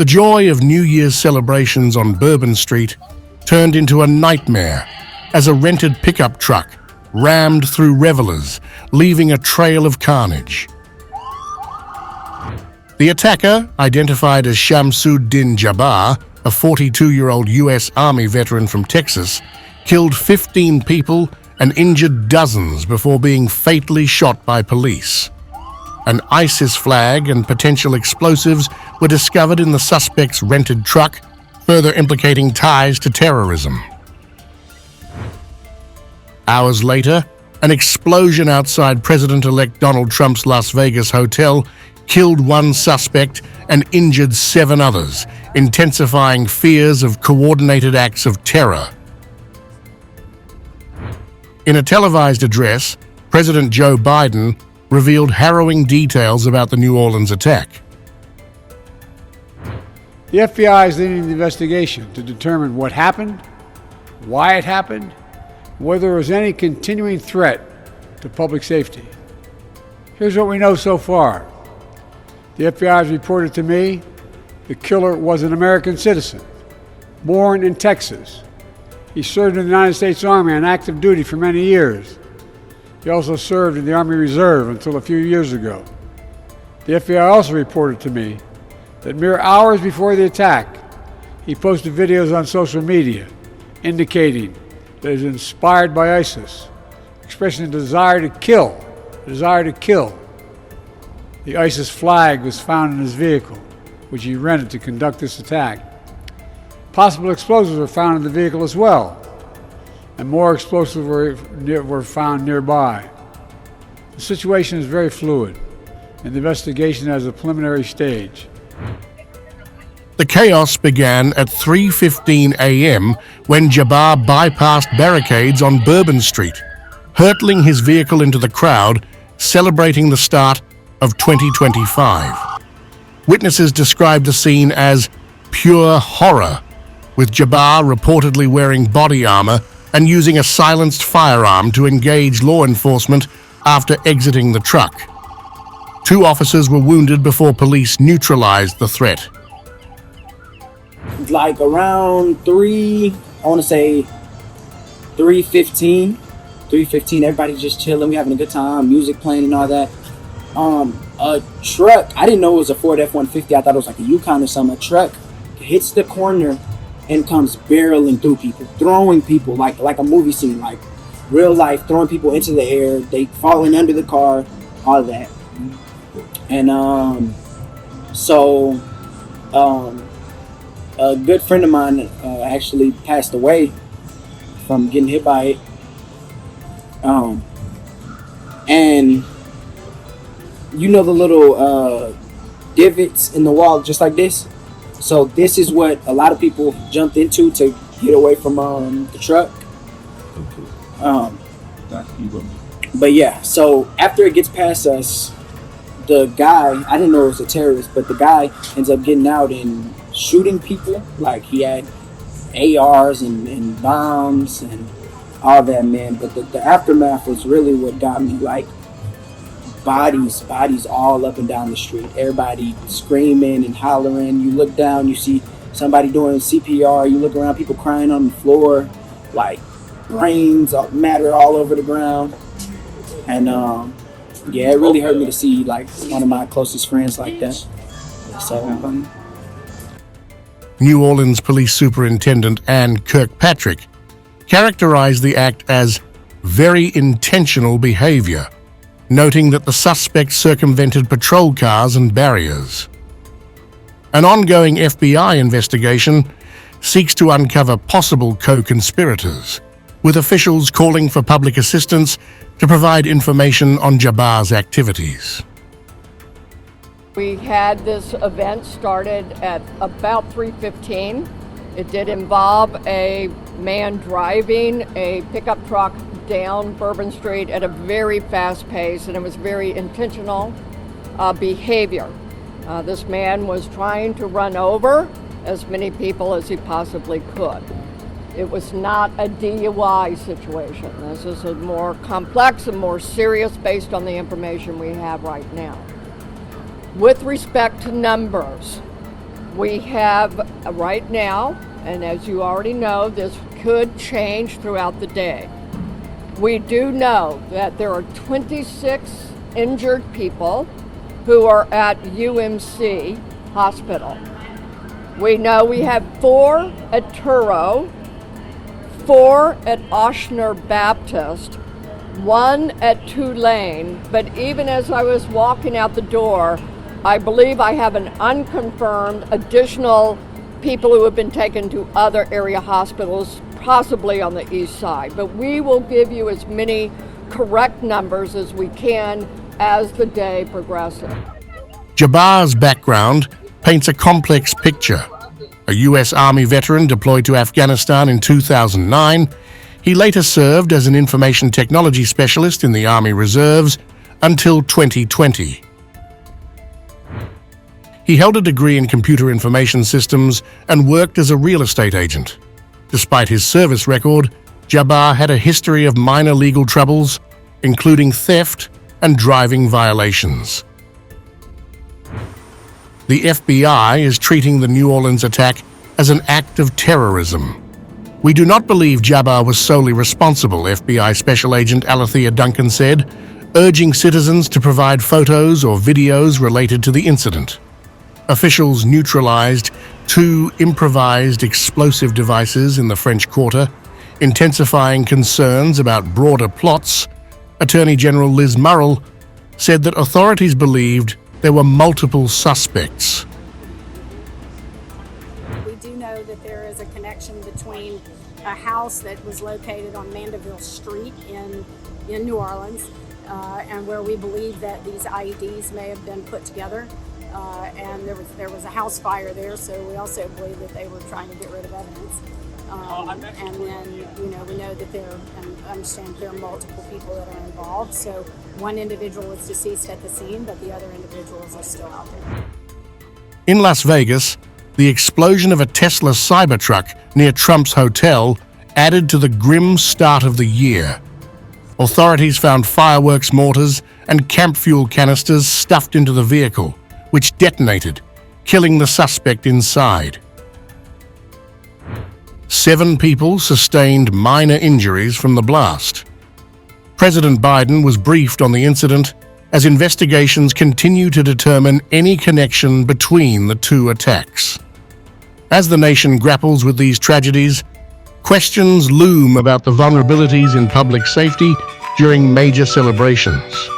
The joy of New Year's celebrations on Bourbon Street turned into a nightmare as a rented pickup truck rammed through revelers, leaving a trail of carnage. The attacker, identified as Shamsud-Din Jabbar, a 42-year-old U.S. Army veteran from Texas, killed 15 people and injured dozens before being fatally shot by police. An ISIS flag and potential explosives were discovered in the suspect's rented truck, further implicating ties to terrorism. Hours later, an explosion outside President-elect Donald Trump's Las Vegas hotel killed one suspect and injured 7 others, intensifying fears of coordinated acts of terror. In a televised address, President Joe Biden revealed harrowing details about the New Orleans attack. The FBI is leading the investigation to determine what happened, why it happened, whether there was any continuing threat to public safety. Here's what we know so far. The FBI has reported to me the killer was an American citizen, born in Texas. He served in the United States Army on active duty for many years. He also served in the Army Reserve until a few years ago. The FBI also reported to me that mere hours before the attack, he posted videos on social media indicating that he was inspired by ISIS, expressing a desire to kill. The ISIS flag was found in his vehicle, which he rented to conduct this attack. Possible explosives were found in the vehicle as well, and more explosives were found nearby. The situation is very fluid, and the investigation has a preliminary stage. The chaos began at 3:15 a.m. when Jabbar bypassed barricades on Bourbon Street, hurtling his vehicle into the crowd, celebrating the start of 2025. Witnesses described the scene as pure horror, with Jabbar reportedly wearing body armor and using a silenced firearm to engage law enforcement after exiting the truck. 2 officers were wounded before police neutralized the threat. Like around 3:15, everybody's just chilling, we having a good time, music playing and all that. A truck, I didn't know it was a Ford F-150, I thought it was like a Yukon or something. A truck hits the corner and comes barreling through people, throwing people like a movie scene, like real life, throwing people into the air, they falling under the car, all that. And a good friend of mine actually passed away from getting hit by it. And you know the little divots in the wall just like this? So this is what a lot of people jumped into to get away from the truck. But yeah, so after it gets past us, the guy, I didn't know it was a terrorist, but the guy ends up getting out and shooting people. Like he had ARs and bombs and all that, man. But the aftermath was really what got me. Like bodies all up and down the street. Everybody screaming and hollering. You look down, you see somebody doing CPR. You look around, people crying on the floor. Like brains matter all over the ground. And yeah, it really hurt me to see like one of my closest friends like that. So New Orleans Police Superintendent Ann Kirkpatrick characterized the act as very intentional behavior, noting that the suspect circumvented patrol cars and barriers. An ongoing FBI investigation seeks to uncover possible co-conspirators, with officials calling for public assistance to provide information on Jabbar's activities. We had this event started at about 3:15. It did involve a man driving a pickup truck down Bourbon Street at a very fast pace, and it was very intentional behavior. This man was trying to run over as many people as he possibly could. It was not a DUI situation. This is a more complex and more serious based on the information we have right now. With respect to numbers, We have right now, and as you already know, this could change throughout the day. We do know that there are 26 injured people who are at UMC Hospital. We know we have 4 at Truro, 4 at Oshner Baptist, 1 at Tulane, but even as I was walking out the door, I believe I have an unconfirmed additional people who have been taken to other area hospitals, possibly on the east side. But we will give you as many correct numbers as we can as the day progresses. Jabbar's background paints a complex picture. A U.S. Army veteran deployed to Afghanistan in 2009, he later served as an information technology specialist in the Army Reserves until 2020. He held a degree in computer information systems and worked as a real estate agent. Despite his service record, Jabbar had a history of minor legal troubles, including theft and driving violations. The FBI is treating the New Orleans attack as an act of terrorism. We do not believe Jabbar was solely responsible, FBI Special Agent Alethea Duncan said, urging citizens to provide photos or videos related to the incident. Officials neutralized 2 improvised explosive devices in the French Quarter, intensifying concerns about broader plots. Attorney General Liz Murrell said that authorities believed there were multiple suspects. We do know that there is a connection between a house that was located on Mandeville Street in New Orleans and where we believe that these IEDs may have been put together. And there was a house fire there, so we also believe that they were trying to get rid of evidence. And then, we know that and understand there are multiple people that are involved. So one individual is deceased at the scene, but the other individuals are still out there. In Las Vegas, the explosion of a Tesla Cybertruck near Trump's hotel added to the grim start of the year. Authorities found fireworks mortars and camp fuel canisters stuffed into the vehicle, which detonated, killing the suspect inside. 7 people sustained minor injuries from the blast. President Biden was briefed on the incident as investigations continue to determine any connection between the 2 attacks. As the nation grapples with these tragedies, questions loom about the vulnerabilities in public safety during major celebrations.